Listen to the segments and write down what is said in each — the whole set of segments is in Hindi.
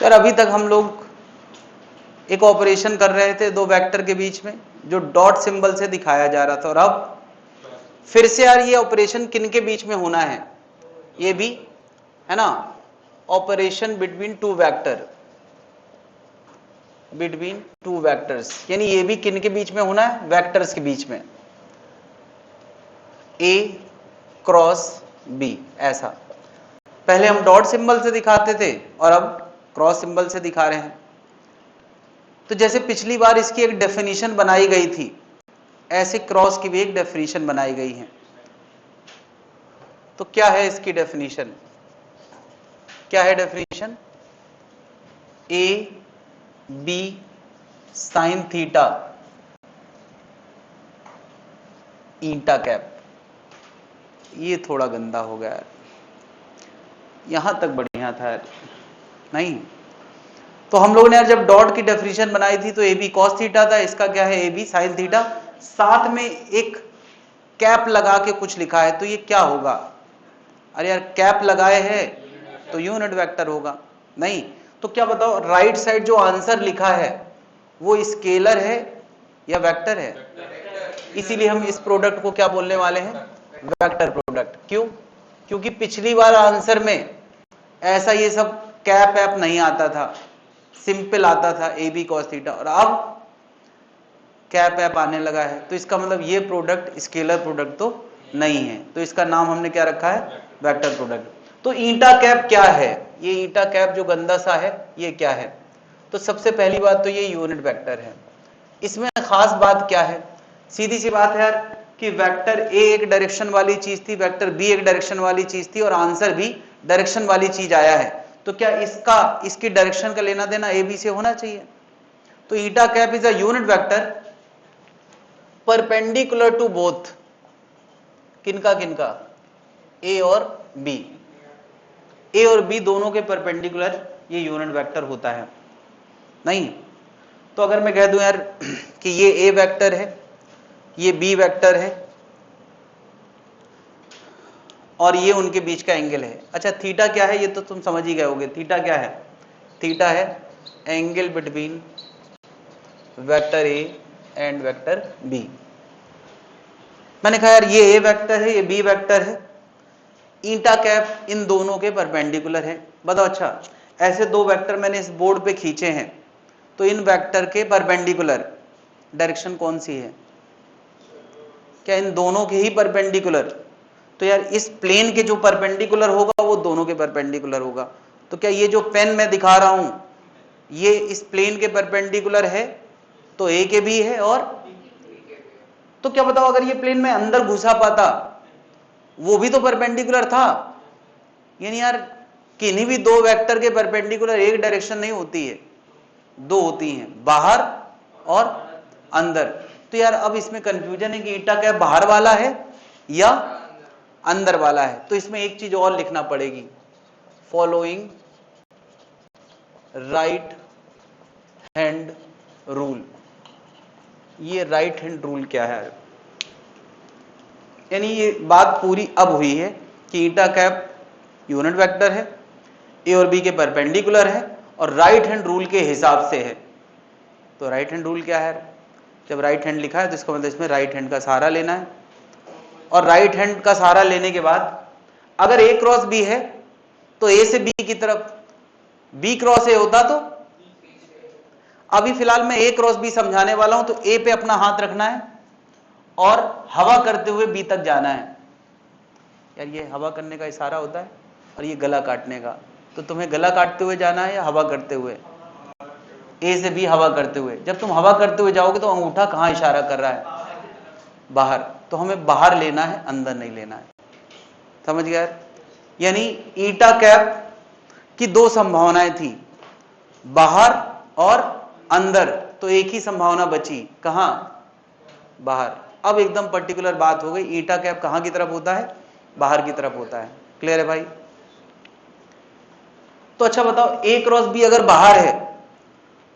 तो यार अभी तक हम लोग एक ऑपरेशन कर रहे थे दो वेक्टर के बीच में जो डॉट सिंबल से दिखाया जा रहा था, और अब फिर से यार ये ऑपरेशन किन के बीच में होना है, ये भी है ना, operation between two vector, between two vectors, यानी ये भी किन के बीच में होना है, वेक्टर्स के बीच में, ए क्रॉस बी। ऐसा पहले हम डॉट सिंबल से दिखाते थे और अब क्रॉस सिंबल से दिखा रहे हैं। तो जैसे पिछली बार इसकी एक डेफिनेशन बनाई गई थी, ऐसे क्रॉस की भी एक डेफिनेशन बनाई गई है। तो क्या है इसकी डेफिनेशन, क्या है definition, A B sine theta eta cap. ये थोड़ा गंदा हो गया यार, यहां तक बढ़िया था यार, नहीं। तो हम लोगों ने यार जब डॉट की डेफिनेशन बनाई थी तो ए बी कॉस थीटा था, इसका क्या है, ए बी साइन थीटा, साथ में एक कैप लगा के कुछ लिखा है, तो ये क्या होगा, अरे यार कैप लगाए है तो यूनिट वेक्टर होगा, नहीं। तो क्या बताओ, राइट साइड जो आंसर लिखा है वो स्केलर है या वेक्टर है, इसीलिए हम इस प्रोडक्ट को क्या बोलने वाले हैं, वेक्टर प्रोडक्ट। क्यों, क्योंकि पिछली बार आंसर में ऐसा ये सब कैप ऐप नहीं आता था, सिंपल आता था ए बी कॉस थीटा, और अब कैप ऐप आने लगा है, तो इसका मतलब ये प्रोडक्ट स्केलर प्रोडक्ट तो नहीं है, तो इसका नाम हमने क्या रखा है, वेक्टर प्रोडक्ट। तो ईटा कैप क्या है, ये ईटा कैप जो गंदा सा है ये क्या है, तो सबसे पहली बात तो ये यूनिट वेक्टर है। इसमें खास बात क्या है, सीधी सी बात है यार कि वेक्टर ए एक डायरेक्शन वाली चीज थी, वेक्टर बी एक डायरेक्शन वाली चीज थी, और आंसर भी डायरेक्शन वाली चीज आया है, तो क्या इसकी डायरेक्शन का लेना देना ए बी से होना चाहिए। तो eta cap is a unit vector perpendicular to both, किनका किनका, ए और बी, ए और बी दोनों के परपेंडिकुलर ये यूनिट वेक्टर होता है, नहीं। तो अगर मैं कह दूं यार कि ये ए वेक्टर है, ये बी वेक्टर है, और ये उनके बीच का एंगल है। अच्छा थीटा क्या है, ये तो तुम समझ ही गए होगे, थीटा क्या है, थीटा है angle between vector A and vector B. मैंने कहा यार ये ए वेक्टर है, ये बी वेक्टर है, ईटा कैप इन दोनों के परपेंडिकुलर है। बताओ अच्छा, ऐसे दो वेक्टर मैंने इस बोर्ड पे खींचे हैं, तो इन वेक्टर के परपेंडिकुलर डायरेक्शन कौन सी है, क्या इन दोनों के ही परपेंडिकुलर, तो यार इस प्लेन के जो परपेंडिकुलर होगा वो दोनों के परपेंडिकुलर होगा। तो क्या ये जो पेन मैं दिखा रहा हूं ये इस प्लेन के परपेंडिकुलर है, तो ए के भी है, और तो क्या बताओ अगर ये प्लेन में अंदर घुसा पाता वो भी तो परपेंडिकुलर था, यानी यार किन्हीं भी दो वेक्टर के परपेंडिकुलर एक डायरेक्शन नहीं होती है, दो होती हैं, बाहर और अंदर। तो यार अब इसमें कंफ्यूजन है कि ईटा कैप बाहर वाला है या अंदर वाला है, तो इसमें एक चीज और लिखना पड़ेगी, फॉलोइंग राइट हैंड रूल। ये राइट हैंड रूल क्या है, यानी ये बात पूरी अब हुई है कि ईटा कैप यूनिट वेक्टर है, ए और बी के परपेंडिकुलर है, और राइट हैंड रूल के हिसाब से है। तो राइट हैंड रूल क्या है, जब राइट हैंड लिखा है तो इसका मतलब इसमें राइट हैंड का सहारा लेना है, और राइट हैंड का सहारा लेने के बाद अगर ए क्रॉस बी है तो ए से बी की तरफ, बी क्रॉस ए होता तो, अभी फिलहाल मैं ए क्रॉस बी समझाने वाला हूं, तो ए पे अपना हाथ रखना है और हवा करते हुए बी तक जाना है। यार ये हवा करने का इशारा होता है और ये गला काटने का, तो तुम्हें गला काटते हुए जाना है या हवा करते हुए, ए से बी हवा करते हुए। जब तुम हवा करते हुए जाओगे तो अंगूठा कहां इशारा कर रहा है, बाहर, तो हमें बाहर लेना है, अंदर नहीं लेना है, समझ गया। यानी ईटा कैप की दो संभावनाएं थी, बाहर और अंदर, तो एक ही संभावना बची, कहां, बाहर। अब एकदम पर्टिकुलर बात हो गई, ईटा कैप कहां की तरफ होता है, बाहर की तरफ होता है। क्लियर है भाई। तो अच्छा बताओ, ए क्रॉस बी अगर बाहर है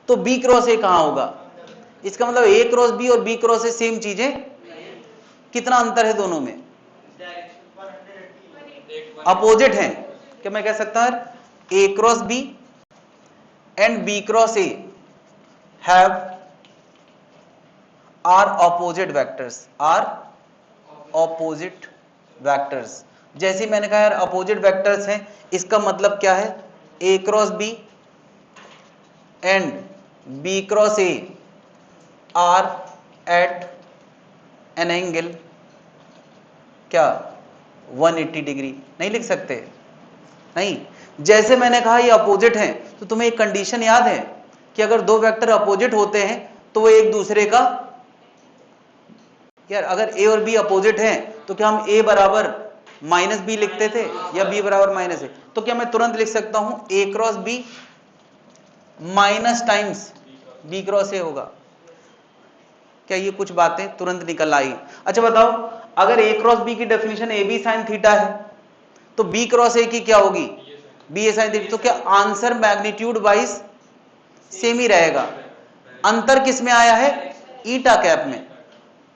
तो बी क्रॉस ए कहां होगा, इसका मतलब ए क्रॉस बी और बी क्रॉस ए सेम चीजें, कितना अंतर है दोनों में, अपोजिट है। क्या मैं कह सकता हूं A cross B and B cross A have are opposite vectors, are opposite vectors। जैसे मैंने कहा यार अपोजिट वेक्टर्स हैं, इसका मतलब क्या है, A cross B and B cross A are at an angle क्या 180 डिग्री। नहीं लिख सकते? नहीं। जैसे मैंने कहा ये अपोजिट हैं, तो तुम्हें एक कंडीशन याद है कि अगर दो वेक्टर अपोजिट होते हैं तो वो एक दूसरे का, यार अगर A और B अपोजिट हैं तो क्या हम A बराबर माइनस बी लिखते थे या B बराबर माइनस ए? तो क्या मैं तुरंत लिख सकता हूं A cross B minus times B cross A होगा? क्या ये कुछ बातें तुरंत निकल आई? अच्छा बताओ, अगर A क्रॉस B की definition A B sine theta है तो B क्रॉस A की क्या होगी, बी ए साइन थीटा। तो क्या आंसर मैग्नीट्यूड वाइज सेम ही रहेगा? अंतर किस में आया है, ईटा कैप में।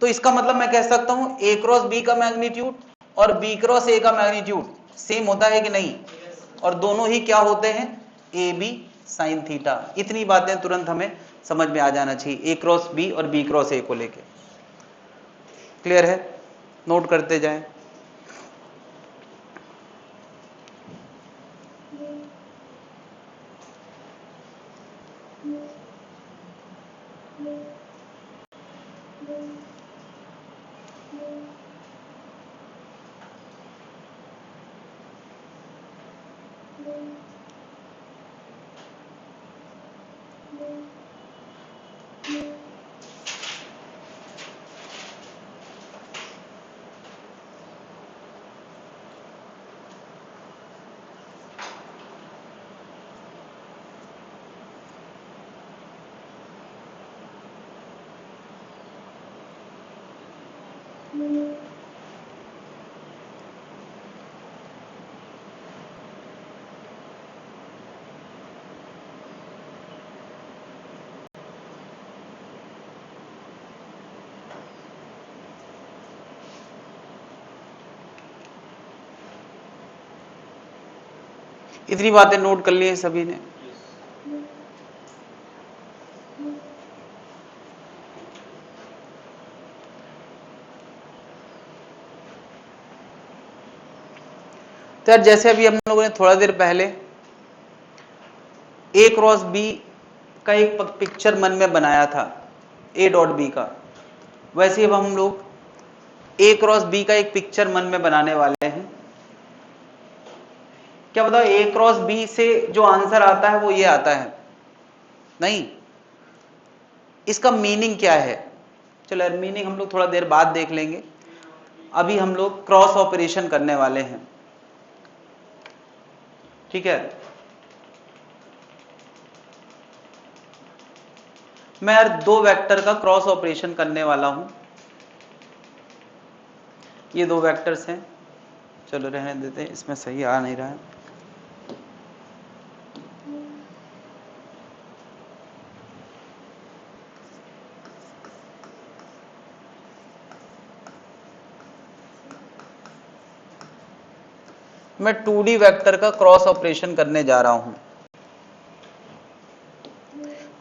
तो इसका मतलब मैं कह सकता हूं A क्रॉस B का मैग्नीट्यूड और B क्रॉस A का मैग्नीट्यूड सेम होता है कि नहीं, और दोनों ही क्या होते हैं, ए बी साइन थीटा। इतनी बातें तुरंत हमें समझ में आ जाना चाहिए A क्रॉस B और B क्रॉस A को लेके। क्लियर है? नोट करते जाएं। इतनी बातें नोट कर ली है सभी ने? तो यार जैसे अभी हम लोगों ने थोड़ा देर पहले A क्रॉस B का एक पिक्चर मन में बनाया था A डॉट B का, वैसे अब हम लोग A क्रॉस B का एक पिक्चर मन में बनाने वाले हैं। क्या बताओ A क्रॉस B से जो आंसर आता है वो ये आता है? नहीं, इसका मीनिंग क्या है? चलो यार मीनिंग हम लोग थोड़ा देर बाद देख लेंगे, अभी हम लोग क्रॉस ऑपरेशन करने वाले हैं। ठीक है, मैं यार दो वेक्टर का क्रॉस ऑपरेशन करने वाला हूं। ये दो वेक्टर्स हैं, चलो रहने देते हैं, इसमें सही आ नहीं रहा है। मैं 2D वेक्टर का क्रॉस ऑपरेशन करने जा रहा हूं।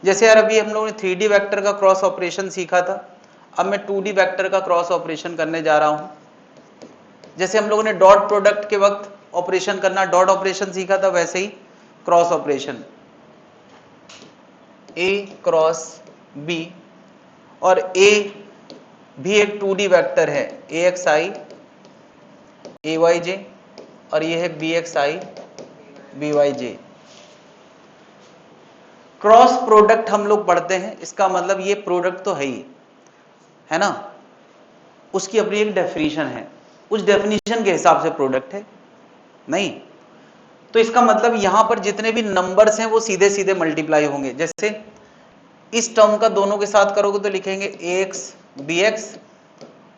जैसे यार अभी हम लोगों ने 3D वेक्टर का क्रॉस ऑपरेशन सीखा था, अब मैं 2D वेक्टर का क्रॉस ऑपरेशन करने जा रहा हूं। जैसे हम लोगों ने डॉट प्रोडक्ट के वक्त ऑपरेशन करना, डॉट ऑपरेशन सीखा था, वैसे ही cross operation A cross B, और A भी एक 2D वेक्टर है, AXI AYJ, और ये है BXI BYJ। क्रॉस प्रोडक्ट हम लोग पढ़ते हैं, इसका मतलब ये प्रोडक्ट तो है ही है ना, उसकी अपनी एक डेफिनेशन है, उस डेफिनेशन के हिसाब से प्रोडक्ट है। नहीं तो इसका मतलब यहां पर जितने भी नंबर्स हैं वो सीधे सीधे मल्टीप्लाई होंगे। जैसे इस टर्म का दोनों के साथ करोगे तो लिखेंगे AX BX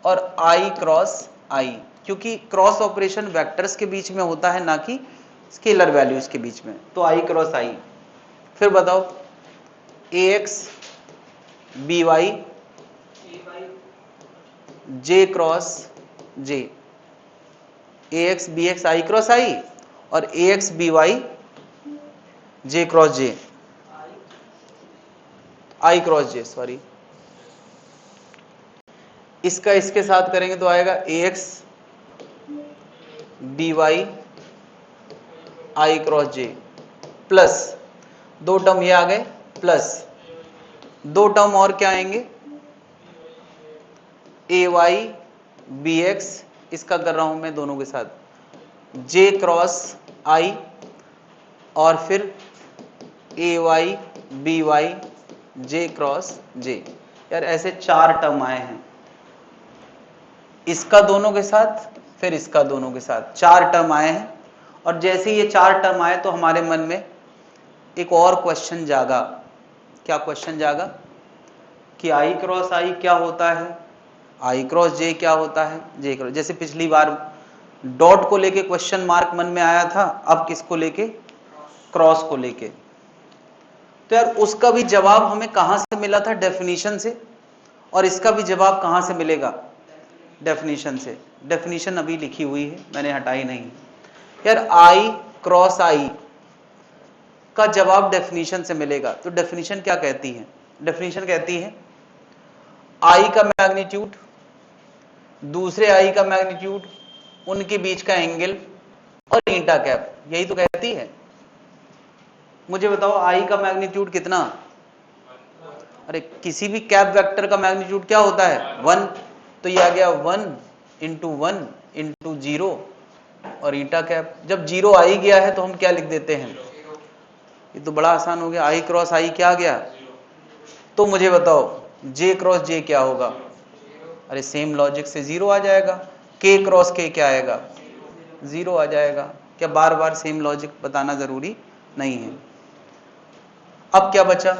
और I क्रॉस I, क्योंकि क्रॉस ऑपरेशन वेक्टर्स के बीच में होता है, ना कि स्केलर वैल्यूज के बीच में। तो I क्रॉस I। फिर बताओ AX BY J cross J, AX BX I cross I और AX BY J cross J। I cross J, sorry, इसका इसके साथ करेंगे तो आएगा ax dy आई क्रॉस जे प्लस दो टर्म ये आ गए, प्लस दो टर्म और क्या आएंगे, ay bx, इसका कर रहा हूं मैं दोनों के साथ, j क्रॉस i और फिर ay by j cross j। यार ऐसे चार टर्म आए हैं, इसका दोनों के साथ फिर इसका दोनों के साथ, चार टर्म आए हैं। और जैसे ये चार टर्म आए तो हमारे मन में एक और क्वेश्चन जागा। क्या क्वेश्चन जागा कि आई क्रॉस आई क्या होता है, आई क्रॉस जे क्या होता है, जे क्रॉस, जैसे पिछली बार डॉट को लेके क्वेश्चन मार्क मन में आया था, अब किसको लेके, क्रॉस को लेके। तो यार उसका भी जवाब हमें कहां से मिला था, डेफिनेशन से, और इसका भी जवाब कहां से मिलेगा, डेफिनेशन से। डेफिनेशन अभी लिखी हुई है, मैंने हटाई नहीं। यार आई क्रॉस आई का जवाब डेफिनेशन से मिलेगा। तो डेफिनेशन क्या कहती है, डेफिनेशन कहती है आई का मैग्नीट्यूड दूसरे आई का मैग्नीट्यूड, उनके बीच का एंगल और ईटा कैप, यही तो कहती है। मुझे बताओ आई का मैग्नीट्यूड कितना, अरे किसी भी कैप वेक्टर का मैग्नीट्यूड क्या होता है, 1। तो ये आ गया 1 × 1 × 0 और ईटा कैप। जब 0 आ ही गया है तो हम क्या लिख देते हैं, ये तो बड़ा आसान हो गया, आई क्रॉस आई क्या आ गया। तो मुझे बताओ जे क्रॉस जे क्या होगा, अरे सेम लॉजिक से 0 आ जाएगा। के क्रॉस के क्या आएगा, 0 आ जाएगा। क्या बार बार सेम लॉजिक बताना जरूरी नहीं है। अब क्या बचा,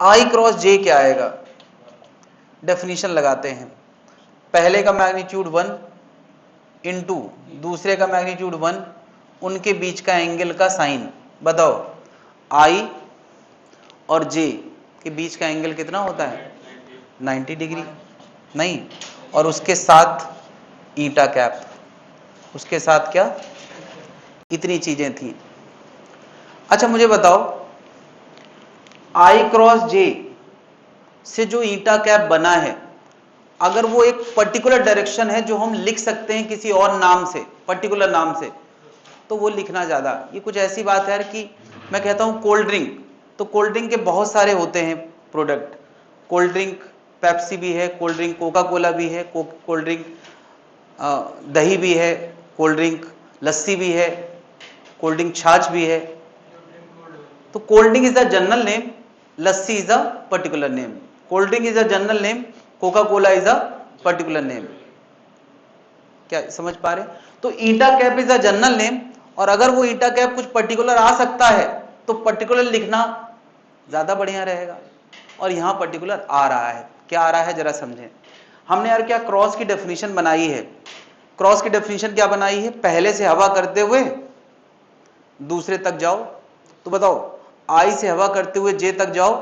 आई क्रॉस जे क्या आएगा, डेफिनेशन लगाते हैं। पहले का मैग्नीट्यूड 1 इंटू दूसरे का मैग्नीट्यूड 1, उनके बीच का एंगल का साइन। बताओ आई और जे के बीच का एंगल कितना होता है, 90 डिग्री, नहीं, और उसके साथ ईटा कैप, उसके साथ क्या, इतनी चीजें थी। अच्छा मुझे बताओ आई क्रॉस जे से जो ईटा कैप बना है, अगर वो एक पर्टिकुलर डायरेक्शन है जो हम लिख सकते हैं किसी और नाम से, पर्टिकुलर नाम से, तो वो लिखना ज्यादा, ये कुछ ऐसी बात है कि मैं कहता हूं कोल्ड ड्रिंक, तो कोल्ड ड्रिंक के बहुत सारे होते हैं प्रोडक्ट, कोल्ड ड्रिंक पेप्सी भी है, कोल्ड ड्रिंक कोका कोला भी है, कोल्ड ड्रिंक दही भी है, कोल्ड ड्रिंक लस्सी भी है, कोल्ड ड्रिंक छाछ भी है। तो cold drink is the general name, lassi is a particular name, cold drink is a general name, Coca Cola is a particular name. क्या समझ पा रहे? तो eta cap is a general name, और अगर वो ईटा कैप कुछ पर्टिकुलर आ सकता है तो पर्टिकुलर लिखना ज्यादा बढ़िया रहेगा। और यहां पर्टिकुलर आ रहा है, क्या आ रहा है जरा समझें। हमने यार क्या क्रॉस की डेफिनेशन बनाई है, क्रॉस की डेफिनेशन क्या बनाई है, पहले से हवा करते हुए दूसरे तक जाओ। तो बताओ आई से हवा करते हुए जे तक जाओ,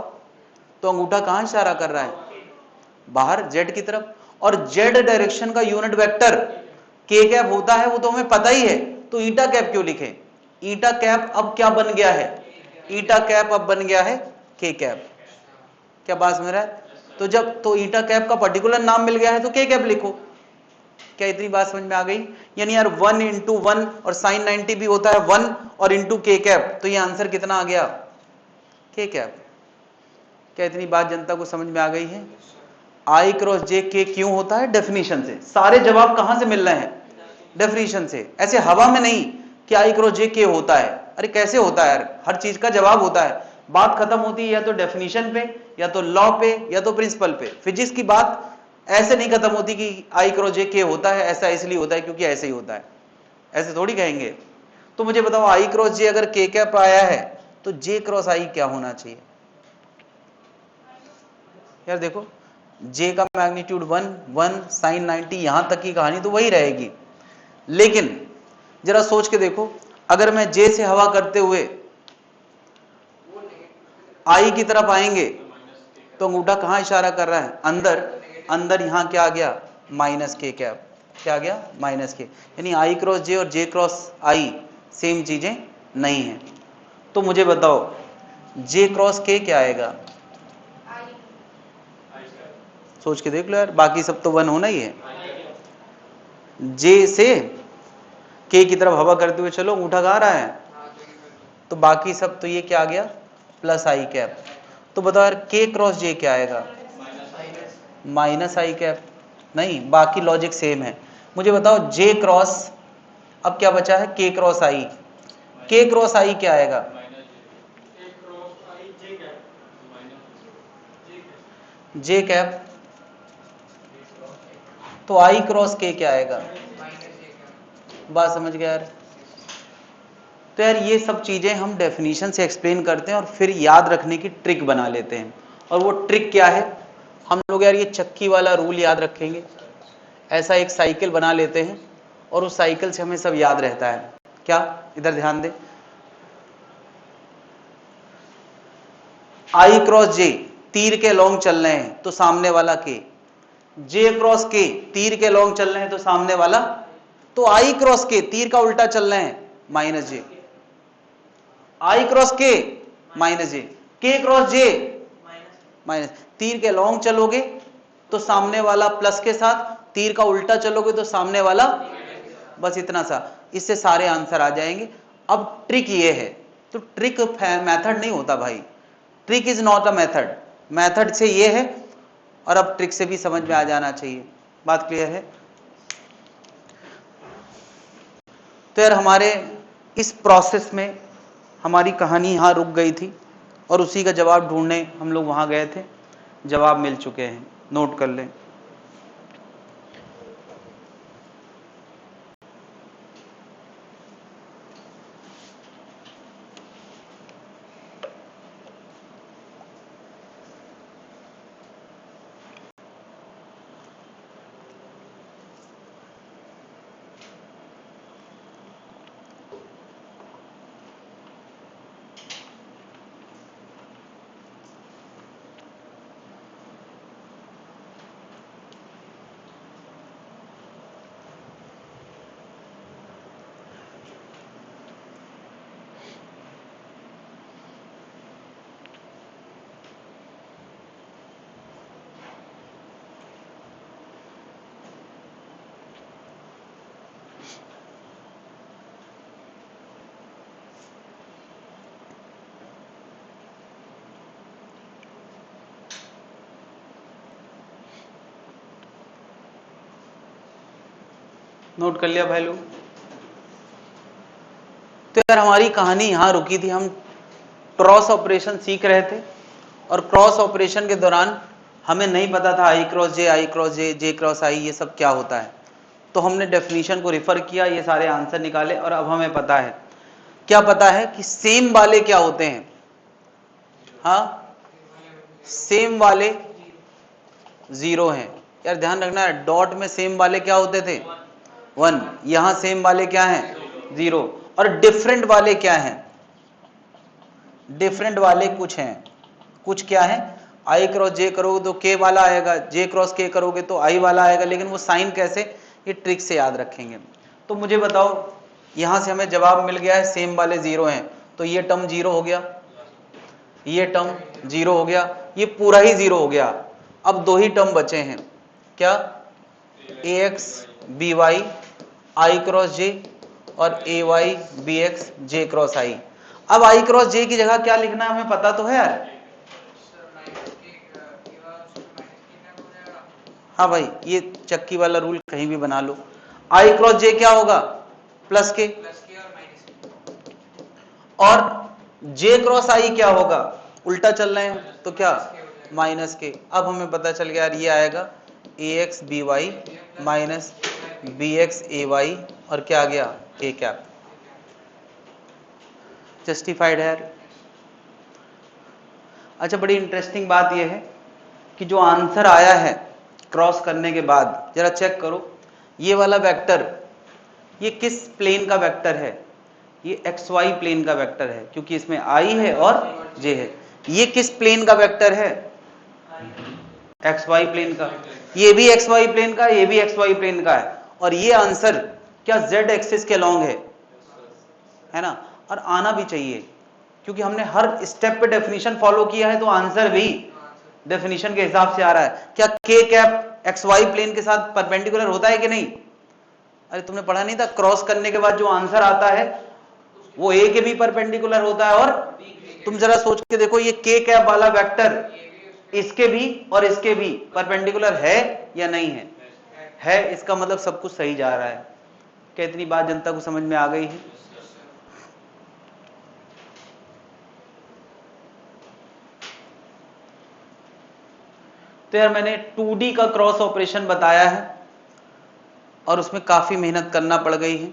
तो अंगूठा कहां इशारा कर रहा है, बाहर जेड की तरफ। और जेड डायरेक्शन का यूनिट वेक्टर के कैप होता है, वो तो हमें पता ही है, तो ईटा कैप क्यों लिखें। ईटा कैप अब क्या बन गया है, ईटा कैप अब बन गया है के कैप। क्या बात समझ रहा है? तो जब तो ईटा कैप का पर्टिकुलर नाम मिल गया है तो के कैप लिखो। क्या इतनी बात समझ में आ गई? यानी यार 1 × 1 और साइन 90 भी होता है 1 और इंटू के कैप, तो ये आंसर कितना आ गया, के कैप। क्या इतनी बात जनता को समझ में आ गई है? आई क्रॉस जे के क्यों होता है, डेफिनेशन से। सारे जवाब कहां से मिल रहे हैं, डेफिनेशन से। ऐसे हवा में नहीं कि आई क्रॉस जे के होता है, अरे कैसे होता है यार, हर चीज का जवाब होता है। बात खत्म होती है या तो डेफिनेशन पे, या तो लॉ पे, या तो प्रिंसिपल पे। फिजिक्स की बात ऐसे नहीं खत्म होती कि आई क्रॉस जे के होता है, ऐसा इसलिए होता है क्योंकि ऐसे ही होता है, ऐसे थोड़ी कहेंगे। तो मुझे बताओ आई क्रॉस जे अगर के कैप आया है तो जे क्रॉस आई क्या होना चाहिए। यार देखो जे का मैग्नीट्यूड 1 1 साइन 90, यहां तक की कहानी तो वही रहेगी। लेकिन जरा सोच के देखो, अगर मैं जे से हवा करते हुए आई की तरफ आएंगे तो अंगूठा कहां इशारा कर रहा है, अंदर। अंदर यहां क्या आ गया, माइनस के कैप। क्या आ गया, माइनस के। यानी आई क्रॉस जे और जे क्रॉस आई सेम चीजें नहीं है। तो मुझे बताओ जे क्रॉस के क्या आएगा, सोच के देख लो यार, बाकी सब तो 1 होना ही है। जे से के की तरफ हवा करते हुए चलो, अंगूठा कहाँ रहा है, तो बाकी सब तो ये क्या आ गया, प्लस आई कैप। तो बताओ यार के क्रॉस जे क्या आएगा, माइनस आई कैप। नहीं, बाकी लॉजिक सेम है। मुझे बताओ जे क्रॉस, अब क्या बचा है, के क्रॉस आई। के क्रॉस आई क्या आएगा, जे कैप। तो आई क्रॉस के क्या आएगा, बात समझ गया यार। तो यार ये सब चीजें हम डेफिनेशन से एक्सप्लेन करते हैं और फिर याद रखने की ट्रिक बना लेते हैं। और वो ट्रिक क्या है, हम लोग यार ये चक्की वाला रूल याद रखेंगे। ऐसा एक साइकिल बना लेते हैं और उस साइकिल से हमें सब याद रहता है। क्या, इधर ध्यान दें, आई क्रॉस जे तीर के लॉन्ग चल रहे हैं तो सामने वाला के, जे क्रॉस के तीर के लॉन्ग चल रहे हैं तो सामने वाला, तो आई क्रॉस के तीर का उल्टा चल रहे हैं माइनस जे, आई क्रॉस के माइनस जे, के क्रॉस जे माइनस। तीर के लॉन्ग चलोगे तो सामने वाला प्लस के साथ, तीर का उल्टा चलोगे तो सामने वाला, बस इतना सा, इससे सारे आंसर आ जाएंगे। अब ट्रिक ये है, तो ट्रिक मेथड नहीं होता भाई, trick is not a method, method से ये है, और अब ट्रिक से भी समझ में आ जाना चाहिए। बात क्लियर है। तो यार हमारे इस प्रोसेस में हमारी कहानी यहाँ रुक गई थी और उसी का जवाब ढूंढने हम लोग वहाँ गए थे। जवाब मिल चुके हैं, नोट कर लें। नोट कर लिया भाई लोग। तो यार हमारी कहानी यहां रुकी थी, हम क्रॉस ऑपरेशन सीख रहे थे और क्रॉस ऑपरेशन के दौरान हमें नहीं पता था आई क्रॉस जे, आई क्रॉस जे, जे क्रॉस आई, ये सब क्या होता है। तो हमने डेफिनेशन को रिफर किया, ये सारे आंसर निकाले और अब हमें पता है, क्या पता है कि सेम वाले क्या होते हैं, हाँ सेम वाले जीरो हैं। यार ध्यान रखना है, डॉट में सेम वाले क्या होते थे, 1, यहां सेम वाले क्या हैं, 0, और डिफरेंट वाले क्या हैं, डिफरेंट वाले कुछ हैं, कुछ क्या है, आई क्रॉस जे करोगे तो के वाला आएगा, जे क्रॉस के करोगे तो आई वाला आएगा, लेकिन वो साइन कैसे, ये ट्रिक से याद रखेंगे। तो मुझे बताओ, यहां से हमें जवाब मिल गया है सेम वाले 0 हैं, तो ये टर्म 0 हो गया, ये टर्म 0 हो गया, ये पूरा ही 0 हो गया। अब 2 ही टर्म बचे हैं, क्या, ए एक्स बी वाई आई क्रॉस जे और ए वाई बी एक्स जे क्रॉस आई। अब आई क्रॉस जे की जगह क्या लिखना है हमें पता तो है यार, हाँ भाई ये चक्की वाला रूल कहीं भी बना लो। आई क्रॉस जे क्या होगा, प्लस के, और जे क्रॉस आई क्या होगा, उल्टा चल रहे हैं तो क्या, माइनस के। अब हमें पता चल गया यार ये आएगा A X B Y minus B X A Y, और क्या आ गया, ए कैप। जस्टिफाइड है यार। अच्छा, बड़ी इंटरेस्टिंग बात यह है कि जो आंसर आया है क्रॉस करने के बाद, जरा चेक करो, ये वाला वेक्टर ये किस प्लेन का वेक्टर है, ये एक्स वाई प्लेन का वेक्टर है, क्योंकि इसमें आई है और जे है। ये किस प्लेन का वेक्टर है, एक्स वाई प्लेन का, ये भी एक्स वाई प्लेन का, ये भी एक्स वाई प्लेन का है, और ये आंसर क्या जेड एक्सिस के लॉन्ग है ना, और आना भी चाहिए, क्योंकि हमने हर स्टेप पे डेफिनेशन फॉलो किया है, तो आंसर भी डेफिनेशन के हिसाब से आ रहा है। क्या के कैप एक्स वाई प्लेन के साथ परपेंडिकुलर होता है कि नहीं? अरे तुमने पढ़ा नहीं था, क्रॉस करने के बाद जो आंसर आता है वो ए के भी परपेंडिकुलर होता है। और तुम जरा सोच के देखो, ये के कैप वाला वेक्टर इसके भी और इसके भी परपेंडिकुलर है या नहीं है? है। इसका मतलब सब कुछ सही जा रहा है। क्या इतनी बात जनता को समझ में आ गई है? तो यार मैंने 2D का क्रॉस ऑपरेशन बताया है और उसमें काफी मेहनत करना पड़ गई है।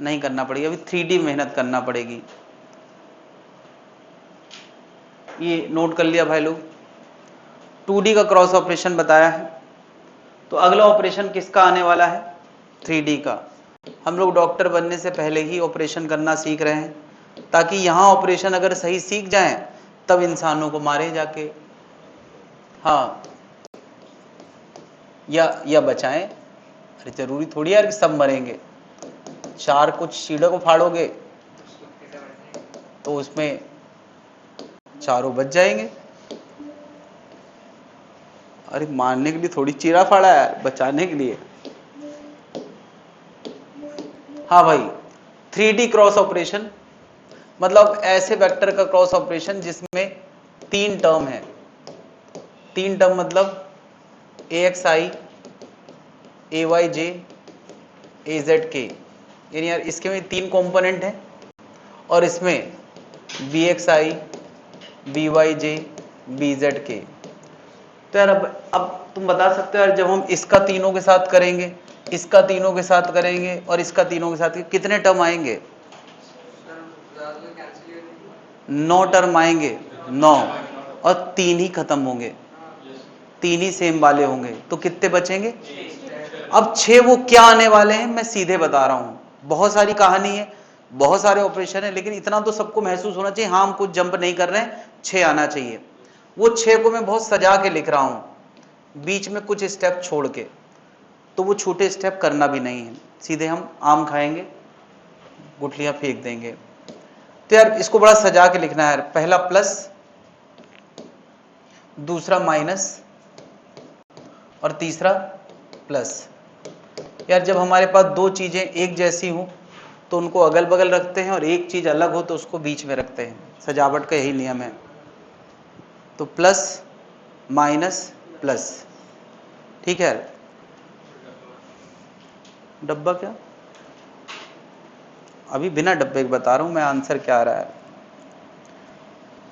नहीं करना पड़ेगी, अभी 3D मेहनत करना पड़ेगी। ये नोट कर लिया भाई लोग, 2D का क्रॉस ऑपरेशन बताया है। तो अगला ऑपरेशन किसका आने वाला है? 3D का। हम लोग डॉक्टर बनने से पहले ही ऑपरेशन करना सीख रहे हैं, ताकि यहां ऑपरेशन अगर सही सीख जाएं तब इंसानों को मारे जाके, हाँ, या बचाएं। अरे जरूरी थोड़ी यार कि सब मरेंगे। चार कुछ चीड़ों को फाड़ोगे तो उसमें चारों बच जाएंगे। अरे मारने के लिए थोड़ी चीरा फाड़ा है, बचाने के लिए। हाँ भाई, 3D क्रॉस ऑपरेशन मतलब ऐसे वेक्टर का क्रॉस ऑपरेशन जिसमें 3 टर्म है। 3 टर्म मतलब AXI, AYJ, AZK, यानी यार इसके में 3 कंपोनेंट हैं और इसमें BXI, BYJ, BZK। तो यार अब तुम बता सकते हो यार, जब हम इसका तीनों के साथ करेंगे, इसका तीनों के साथ करेंगे और इसका तीनों के साथ, कितने टर्म आएंगे? 9 टर्म आएंगे, 9, और 3 ही खत्म होंगे, 3 ही सेम वाले होंगे, तो कितने बचेंगे? अब 6 वो क्या आने वाले हैं मैं सीधे बता रहा हूं। बहुत सारी कहानी है, बहुत सारे ऑपरेशन है, लेकिन इतना तो सबको महसूस होना चाहिए, हाँ हम कुछ जंप नहीं कर रहे हैं, 6 आना चाहिए। वो 6 को मैं बहुत सजा के लिख रहा हूं, बीच में कुछ स्टेप छोड़ के, तो वो छोटे स्टेप करना भी नहीं है, सीधे हम आम खाएंगे, गुठलियां फेंक देंगे। तो यार इसको बड़ा सजा के लिखना है। पहला प्लस, दूसरा माइनस और तीसरा प्लस। यार जब हमारे पास दो चीजें एक जैसी हो तो उनको अगल बगल रखते हैं, और एक चीज अलग हो तो उसको बीच में रखते हैं। सजावट का यही नियम है। तो प्लस माइनस प्लस, ठीक है। डब्बा क्या? अभी बिना डब्बे के बता रहा हूं मैं आंसर क्या आ रहा है।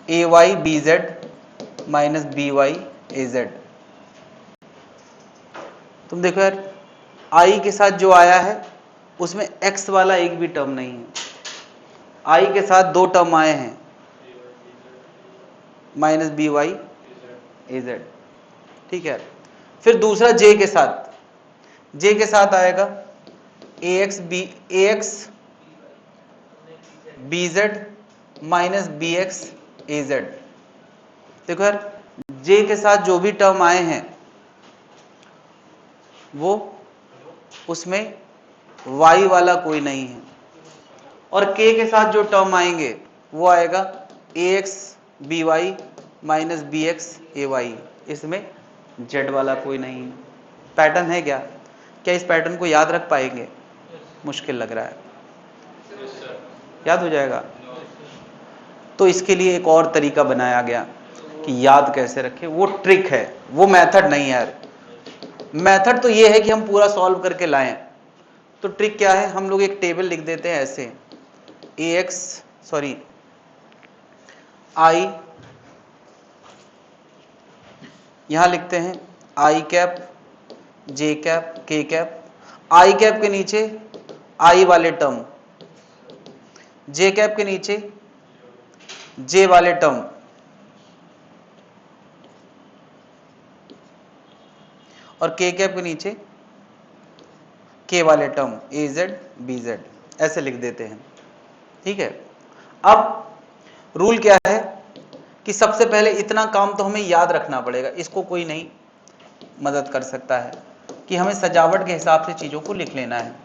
AY BZ minus BY AZ। तुम देखो यार, आई के साथ जो आया है उसमें x वाला एक भी टर्म नहीं है। आई के साथ 2 टर्म आए हैं, माइनस BY AZ, ठीक है। फिर दूसरा j के साथ आएगा AX BZ minus BX AZ। देखो यार, j के साथ जो भी टर्म आए हैं वो उसमें y वाला कोई नहीं है, और k के साथ जो टर्म आएंगे वो आएगा AX BY minus BX AY, इसमें z वाला कोई नहीं है। पैटर्न है क्या? क्या इस पैटर्न को याद रख पाएंगे? मुश्किल लग रहा है। याद हो जाएगा? तो इसके लिए एक और तरीका बनाया गया कि याद कैसे रखें। वो ट्रिक है, वो मेथड नहीं है यार। मेथड तो ये है कि हम पूरा सॉल्व करके लाएं। तो ट्रिक क्या है, हम लोग एक टेबल लिख देते हैं ऐसे, आई, यहां लिखते हैं आई कैप, जे कैप, के कैप। आई कैप के नीचे आई वाले टर्म, जे कैप के नीचे जे वाले टर्म, और के कैप के नीचे के वाले टर्म, AZ BZ, ऐसे लिख देते हैं, ठीक है। अब रूल क्या है कि सबसे पहले इतना काम तो हमें याद रखना पड़ेगा, इसको कोई नहीं मदद कर सकता है, कि हमें सजावट के हिसाब से चीजों को लिख लेना है,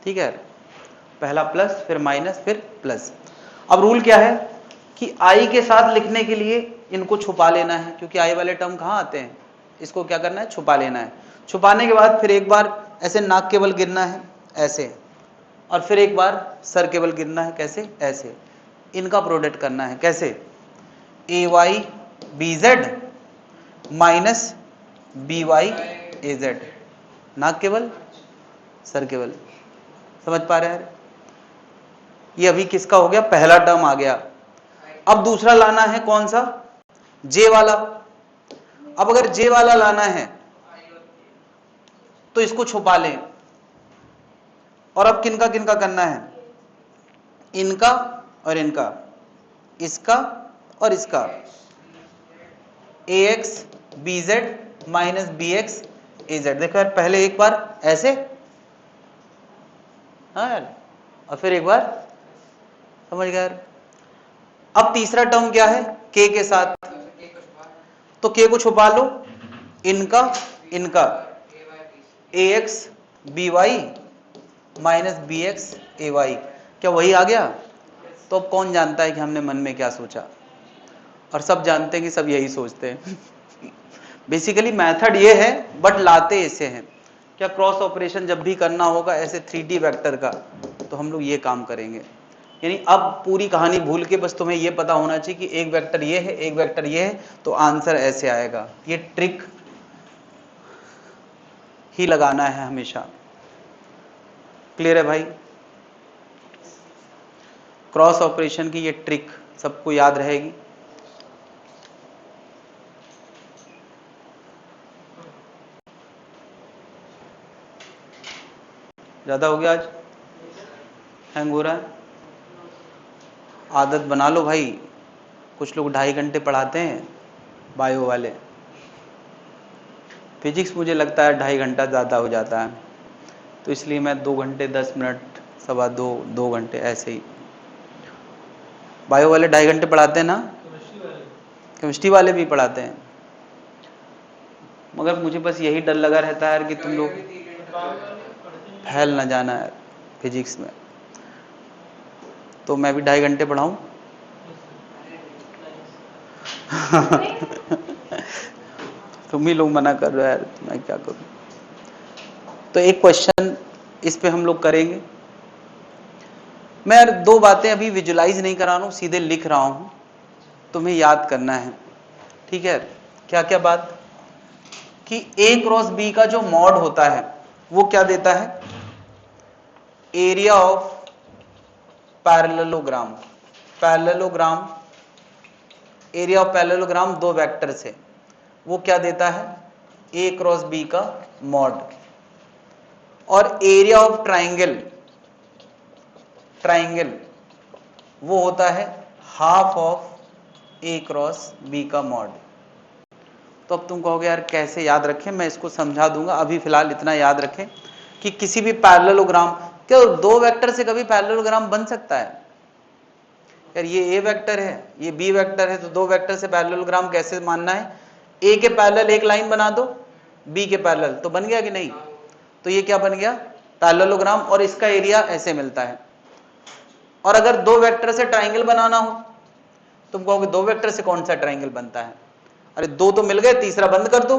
ठीक है। पहला प्लस, फिर माइनस, फिर प्लस। अब रूल क्या है, कि आई के साथ लिखने के लिए इनको छुपा लेना है, क्योंकि आई वाले टर्म कहाँ आते हैं, इसको क्या करना है, छुपा लेना है। छुपाने के बाद फिर एक बार ऐसे नाक के बल गिरना है ऐसे, और फिर एक बार सर के बल गिरना है कैसे, ऐसे। इनका प्रोडक्ट करना है कैसे, A Y B Z minus B Y A Z, नाक के बल सर के बल। समझ पा रहे हैं? ये अभी किसका हो गया, पहला टर्म आ गया। अब दूसरा लाना है कौन सा, जे वाला। अब अगर जे वाला लाना है तो इसको छुपा लें, और अब किनका किनका करना है, इनका और इनका, इसका और इसका, A X B Z minus B X A Z. देखो यार, पहले एक बार ऐसे, हाँ यार, और फिर एक बार, समझ गया यार। अब तीसरा टर्म क्या है, के साथ, तो के को छुपा लो, इनका इनका, A X B Y minus B X A Y, क्या वही आ गया। तो अब कौन जानता है कि हमने मन में क्या सोचा, और सब जानते हैं कि सब यही सोचते हैं। बेसिकली मेथड ये है, बट लाते ऐसे हैं। क्या क्रॉस ऑपरेशन जब भी करना होगा ऐसे 3D वेक्टर का, तो हम लोग ये काम करेंगे। यानी अब पूरी कहानी भूल के बस तुम्हें ये पता होना चाहिए कि एक वेक्टर ये है, एक वेक्टर ये है, तो आंसर ऐसे आएगा। ये ट्रिक ही लगाना है हमेशा। क्लियर है भाई? क्रॉस ऑपरेशन की ये ट्रिक सबको याद रहेगी। ज्यादा हो गया आज, हैंग हो रहा है, आदत बना लो भाई। कुछ लोग 2.5 घंटे पढ़ाते हैं बायो वाले, फिजिक्स मुझे लगता है 2.5 घंटा ज़्यादा हो जाता है, तो इसलिए मैं 2 घंटे 10 मिनट, 2.25 घंटे ऐसे ही। बायो वाले 2.5 घंटे पढ़ाते हैं ना, केमिस्ट्री वाले भी पढ़ाते हैं, मगर मुझे बस यही डर लगा रहता है यार कि तुम लोग फैल ना जाना है फिजिक्स में। तो मैं भी 2.5 घंटे पढ़ाऊं? तुम ही लोग मना कर रहे हो यार, मैं क्या करूं। तो एक क्वेश्चन इस पे हम लोग करेंगे। मैं यार 2 बातें अभी विजुलाइज नहीं करा रहा हूं, सीधे लिख रहा हूं, तुम्हें याद करना है, ठीक है। क्या क्या बात, कि ए क्रॉस बी का जो मॉड होता है वो क्या देता है, area of parallelogram. Parallelogram, area of parallelogram 2 vector से, वो क्या देता है, ए क्रॉस बी का मॉड। और एरिया ऑफ ट्राइंगल, ट्राइंगल वो होता है half of A cross B का मॉड। तो अब तुम कहोगे यार कैसे याद रखें, मैं इसको समझा दूंगा। अभी फिलहाल इतना याद रखें कि किसी भी पैरेललोग्राम, क्या 2 वेक्टर से कभी पैरेललोग्राम बन सकता है यार? ये ए वेक्टर है, ये बी वेक्टर है, तो 2 वेक्टर से पैरेललोग्राम कैसे मानना है, ए के पैरेलल एक लाइन बना दो, बी के पैरेलल, तो बन गया कि नहीं। तो ये क्या बन गया, पैरेललोग्राम, और इसका एरिया ऐसे मिलता है। और अगर 2 वेक्टर से ट्राइंगल बनाना हो, तुम कहोगे 2 वेक्टर से कौन सा ट्राइंगल बनता है, अरे 2 तो मिल गए, तीसरा बंद कर दो।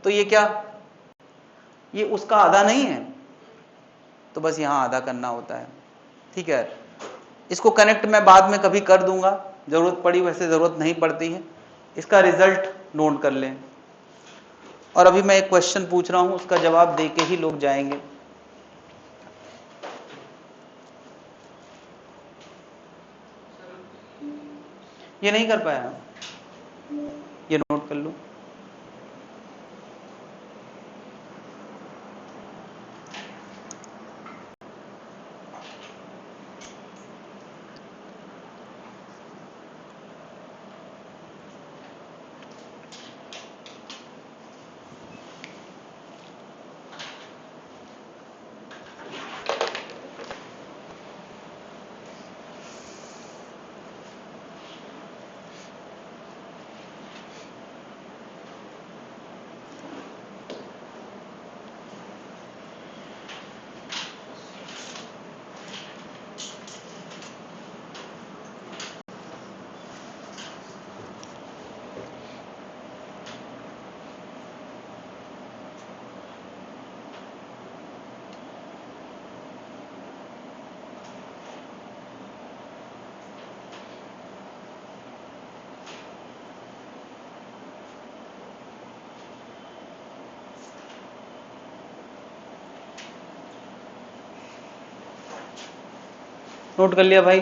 तो ये क्या, ये उसका आधा नहीं है, तो बस यहां आधा करना होता है, ठीक है। इसको कनेक्ट मैं बाद में कभी कर दूंगा, जरूरत पड़ी, वैसे जरूरत नहीं पड़ती है। इसका रिजल्ट नोट कर लें। और अभी मैं एक क्वेश्चन पूछ रहा हूं, उसका जवाब दे के ही लोग जाएंगे। ये नहीं कर पाया, ये नोट कर लो। नोट कर लिया भाई?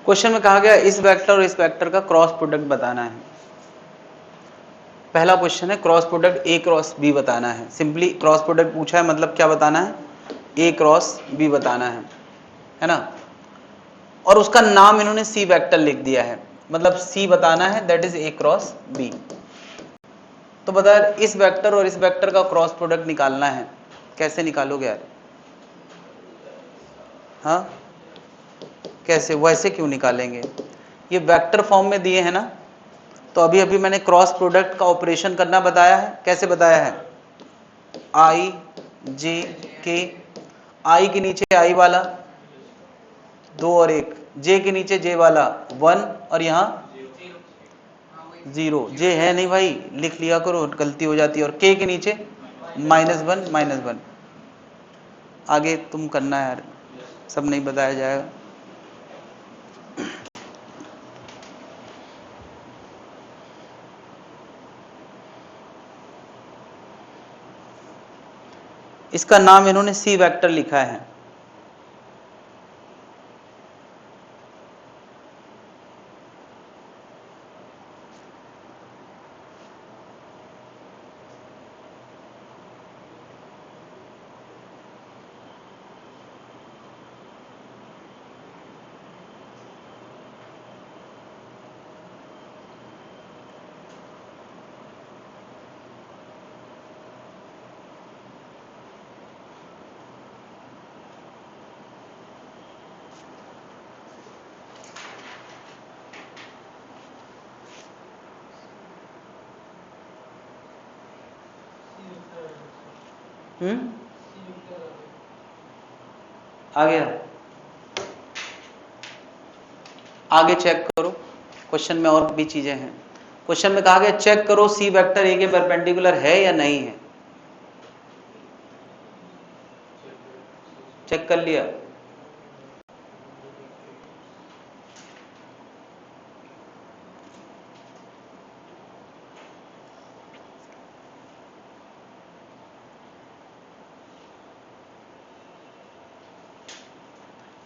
क्वेश्चन में कहा गया इस वेक्टर और इस वेक्टर का क्रॉस प्रोडक्ट बताना है। पहला क्वेश्चन है cross product A cross B बताना है। सिंपली क्रॉस प्रोडक्ट पूछा है, मतलब क्या बताना है? ए क्रॉस बी बताना है ना। और उसका नाम इन्होंने सी वेक्टर लिख दिया है, मतलब सी बताना है, that is A cross B. तो बता इस वेक्टर और इस वेक्टर का क्रॉस प्रोडक्ट निकालना है, कैसे निकालोगे यार? हाँ कैसे, वैसे क्यों निकालेंगे? ये वेक्टर फॉर्म में दिए हैं ना, तो अभी अभी मैंने क्रॉस प्रोडक्ट का ऑपरेशन करना बताया है। कैसे बताया है? आई जे के, आई के नीचे आई वाला 2 और 1, जे के नीचे जे वाला 1 और यहाँ 0। जे है नहीं भाई, लिख लिया करो, गलती हो जाती है। और के नीचे -1 आगे तुम करना है यार, सब नहीं बताया जाएगा। इसका नाम इन्होंने सी वेक्टर लिखा है। आ गया? आगे चेक करो, क्वेश्चन में और भी चीजें हैं। क्वेश्चन में कहा गया चेक करो सी वेक्टर ए के परपेंडिकुलर है या नहीं है। चेक कर लिया?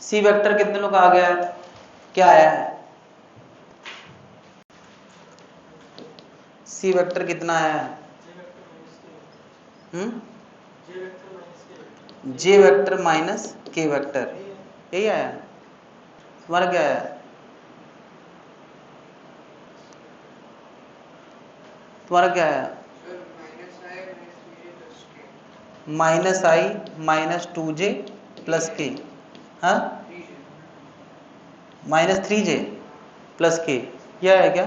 सी वेक्टर कितने लोग आ गया है? क्या आया है? सी वेक्टर कितना आया है? जे वेक्टर माइनस के वेक्टर, यही आया है। तुम्हारा क्या आया? तुम्हारा क्या आया? -i -2j प्लस के, हाँ -3j प्लस के, यह है क्या?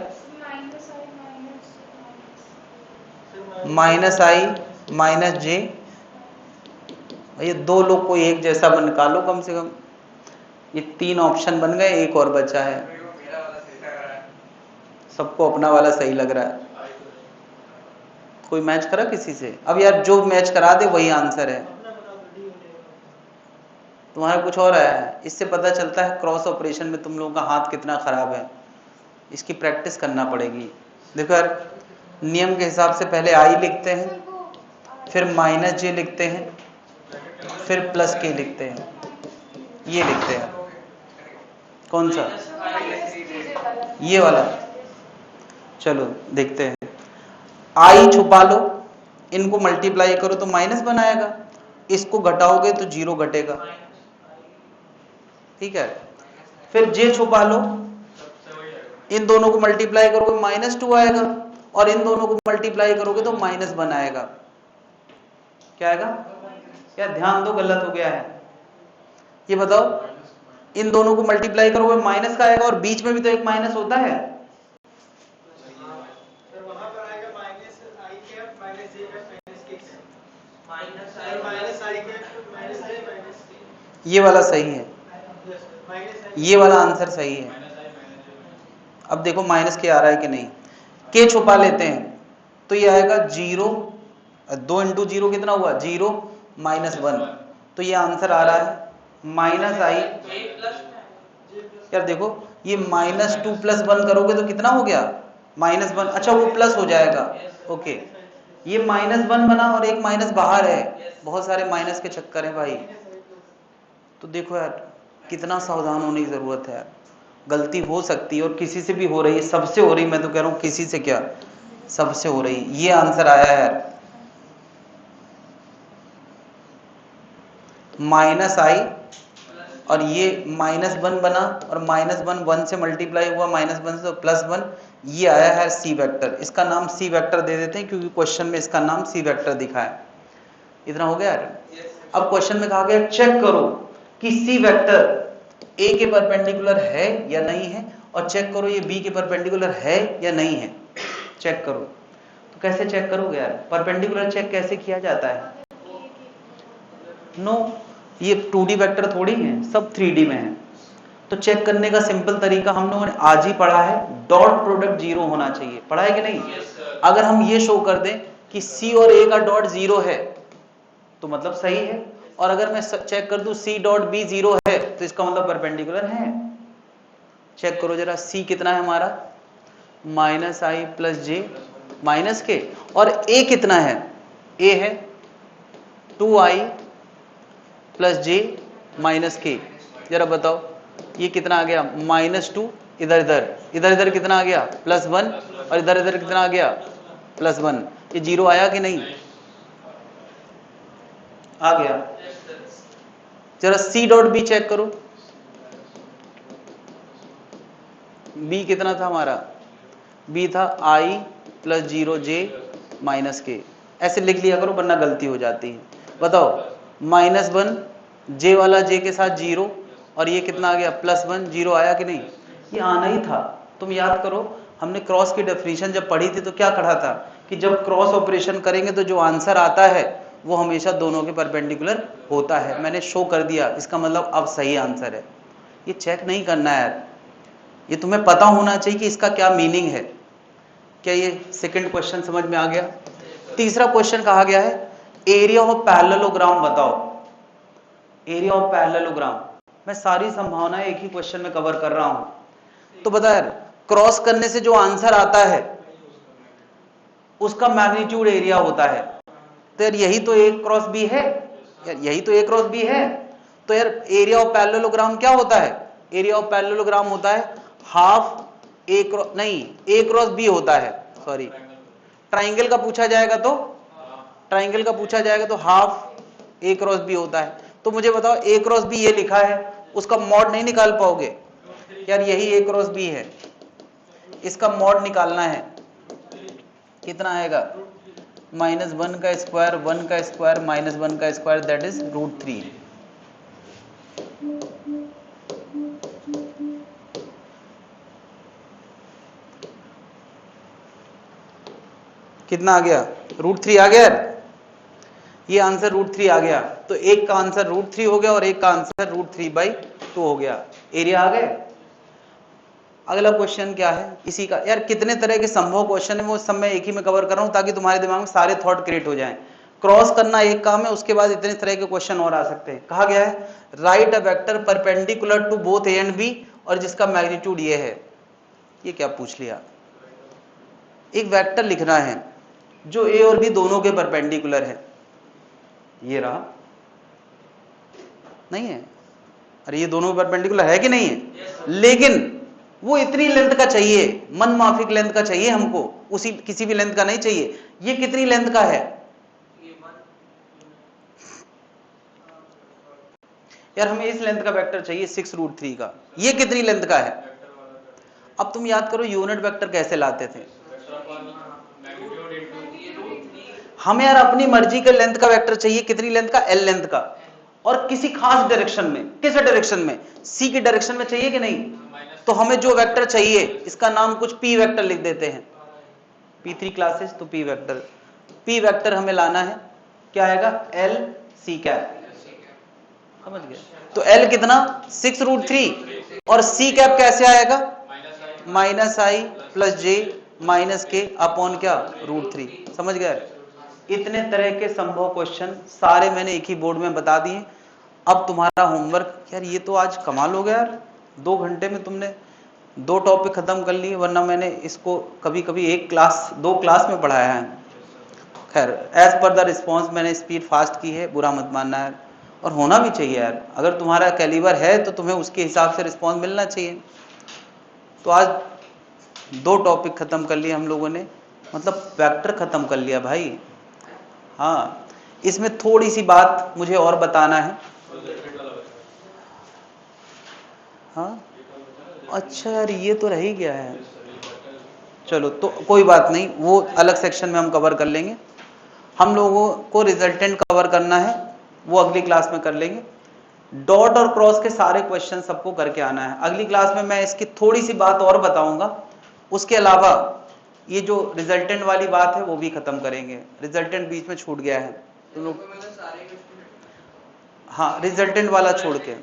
-i -j, ये दो लोग कोई एक जैसा बन निकालो कम से कम। ये 3 ऑप्शन बन गए, एक और बचा है। सबको अपना वाला सही लग रहा है। कोई मैच करा किसी से? अब यार जो मैच करा दे वही आंसर है। तुम्हारा कुछ और आया है। इससे पता चलता है क्रॉस ऑपरेशन में तुम लोगों का हाथ कितना खराब है। इसकी प्रैक्टिस करना पड़ेगी। देखो यार, नियम के हिसाब से पहले आई लिखते हैं, फिर -j लिखते हैं, फिर प्लस के लिखते हैं, ये लिखते हैं। कौन सा? ये वाला। चलो देखते हैं। आई छुपा लो, इनको मल्टीप्लाई करो तो माइनस बनाएगा, इसको घटाओगे तो 0 घटेगा, ठीक है। फिर जे छुपा लो, इन दोनों को मल्टीप्लाई करोगे -2 आएगा, और इन दोनों को मल्टीप्लाई करोगे तो -1 आएगा। क्या आएगा? क्या ध्यान दो, गलत हो गया है। ये बताओ, इन दोनों को मल्टीप्लाई करोगे माइनस का आएगा, और बीच में भी तो एक माइनस होता है। ये वाला सही है, ये वाला आंसर सही है। अब देखो माइनस के आ रहा है कि नहीं। के छुपा लेते हैं तो ये आएगा 0, 2 इंटू 0 कितना हुआ 0 -1, तो ये आंसर आ रहा है माइनस आई। यार देखो ये -2 + 1 करोगे तो कितना हो गया -1, अच्छा वो प्लस हो जाएगा, ओके ये -1 बना और एक माइनस बाहर है, बहुत सारे माइनस के चक्कर है भाई। तो देखो यार कितना सावधान होने की जरूरत है यार, गलती हो सकती है और किसी से भी हो रही है, सबसे हो रही, मैं तो कह रहा हूँ किसी से क्या सबसे हो रही। ये आंसर आया है यार -i और ये -1 बना और -1 1 से मल्टीप्लाई हुआ -1 से तो +1, ये आया है सी वेक्टर। इसका नाम सी वेक्टर दे देते हैं क्योंकि क्वेश्चन में इसका नाम सी वेक्टर दिखा है। इतना हो गया यार। अब क्वेश्चन में कहा गया चेक करो कि सी वेक्टर ए के परपेंडिकुलर है या नहीं है, और चेक करो ये बी के परपेंडिकुलर है या नहीं है, चेक करो। तो कैसे चेक करोगे यार, परपेंडिकुलर चेक कैसे किया जाता है? नो ये 2D वेक्टर थोड़ी है, सब 3D में है। तो चेक करने का सिंपल तरीका हम लोगों ने आज ही पढ़ा है, डॉट प्रोडक्ट 0 होना चाहिए, पढ़ा है कि नहीं? अगर हम ये शो कर दें कि C और A का डॉट 0 है तो मतलब सही है, और अगर मैं चेक कर दूं C डॉट B 0 है तो इसका मतलब परपेंडिकुलर है। चेक करो जरा, C कितना है हमारा -i + j -k, और A कितना है, A है 2i + j -k। जरा बताओ ये कितना आ गया -2, इधर इधर इधर इधर कितना आ गया +1, और इधर इधर कितना आ गया +1, ये 0 आया कि नहीं? आ गया। जरा C डॉट B चेक करो, B कितना था हमारा, B था i + 0j -k। ऐसे लिख लिया करो वरना गलती हो जाती है। बताओ -1 j वाला j के साथ 0, और ये कितना आ गया +1, 0 आया कि नहीं? ये आना ही था। तुम याद करो हमने क्रॉस की डेफिनेशन जब पढ़ी थी तो क्या कहा था कि जब क्रॉस ऑपरेशन करेंगे तो जो आंसर आता है वो हमेशा दोनों के परपेंडिकुलर होता है। मैंने शो कर दिया, इसका मतलब अब सही आंसर है। ये चेक नहीं करना है यार, ये तुम्हें पता होना चाहिए कि इसका क्या मीनिंग है। क्या ये सेकंड क्वेश्चन समझ में आ गया? तीसरा क्वेश्चन कहा गया है एरिया ऑफ पैरेललोग्राम बताओ। एरिया ऑफ पैरेललोग्राम, मैं सारी संभावनाएं एक ही क्वेश्चन में कवर कर रहा हूं। तो बता यार क्रॉस करने से जो आंसर आता है उसका मैग्नीट्यूड एरिया होता है। तो यार यही तो A क्रॉस B है, यार यही तो A क्रॉस B है। तो यार एरिया ऑफ पैरेललोग्राम क्या होता है? एरिया ऑफ पैरेललोग्राम होता है हाफ A क्रॉस, नहीं A क्रॉस B होता है, सॉरी ट्राइंगल का पूछा जाएगा तो, ट्राइंगल का पूछा जाएगा तो हाफ A क्रॉस B होता है। तो मुझे बताओ A क्रॉस B ये लिखा है, उसका मॉड नहीं निकाल पाओगे? यार यही A क्रॉस B है, इसका मॉड निकालना है, कितना आएगा -1 का स्क्वायर, 1 का स्क्वायर, -1 का स्क्वायर, दैट इज √3। कितना आ गया √3 आ गया, ये आंसर √3 आ गया। तो एक का आंसर √3 हो गया और एक का आंसर √3/2 हो गया। एरिया आ गए। अगला क्वेश्चन क्या है इसी का, यार कितने तरह के संभव क्वेश्चन है वो सब मैं एक ही में कवर कर रहा हूं ताकि तुम्हारे दिमाग में सारे थॉट क्रिएट हो जाएं। क्रॉस करना एक काम है, उसके बाद इतने तरह के क्वेश्चन और आ सकते हैं। कहा गया है right a vector perpendicular to both A and B, और जिसका मैग्नीट्यूड ये है। ये क्या पूछ लिया, एक वेक्टर लिखना है जो ए और बी दोनों के परपेंडिकुलर है। ये रहा, नहीं है? अरे ये दोनों परपेंडिकुलर है कि नहीं है? लेकिन वो इतनी लेंथ का चाहिए, मन माफिक लेंथ का चाहिए हमको, उसी किसी भी लेंथ का नहीं चाहिए। ये कितनी लेंथ का है यार? हमें इस लेंथ का वेक्टर चाहिए 6√3 का। ये कितनी लेंथ का है? अब तुम याद करो यूनिट वेक्टर कैसे लाते थे हमें? यार अपनी मर्जी के लेंथ का वेक्टर चाहिए, कितनी लेंथ का? L लेंथ का, और किसी खास डायरेक्शन में। किस डायरेक्शन में? C की डायरेक्शन में चाहिए कि नहीं? तो हमें जो वेक्टर चाहिए इसका नाम कुछ P वेक्टर लिख देते हैं। P3 क्लासेस तो P वेक्टर, P वेक्टर हमें लाना है, क्या आएगा L C कैप, समझ गए? तो L कितना 6√3, और C कैप कैसे आएगा -i + j माइनस के अपॉन क्या √3। समझ गए? इतने तरह के संभव क्वेश्चन सारे मैंने एक ही बोर्ड में बता दिए। अब तुम्हारा होमवर्क, यार ये तो आज कमाल हो गया यार, 2 घंटे में तुमने 2 टॉपिक खत्म कर लिए, वरना मैंने इसको कभी कभी 2 क्लास में पढ़ाया है। खैर, एज पर द रिस्पॉन्स मैंने स्पीड फास्ट की है, बुरा मत मानना यार, और होना भी चाहिए यार। अगर तुम्हारा कैलिबर है तो तुम्हें उसके हिसाब से रिस्पॉन्स मिलना चाहिए। तो आज 2 टॉपिक खत्म कर लिए हम लोगों ने, मतलब वेक्टर खत्म कर लिया भाई। हाँ, इसमें थोड़ी सी बात मुझे और बताना है। हाँ अच्छा यार, ये तो रह ही गया है। चलो तो कोई बात नहीं, वो अलग सेक्शन में हम कवर कर लेंगे। हम लोगों को रिजल्टेंट कवर करना है, वो अगली क्लास में कर लेंगे। डॉट और क्रॉस के सारे क्वेश्चन सबको करके आना है। अगली क्लास में मैं इसकी थोड़ी सी बात और बताऊंगा। उसके अलावा ये जो रिजल्टेंट वाली बात है वो भी खत्म करेंगे। रिजल्टेंट बीच में छूट गया है तुम लोग, हाँ रिजल्टेंट वाला छोड़ के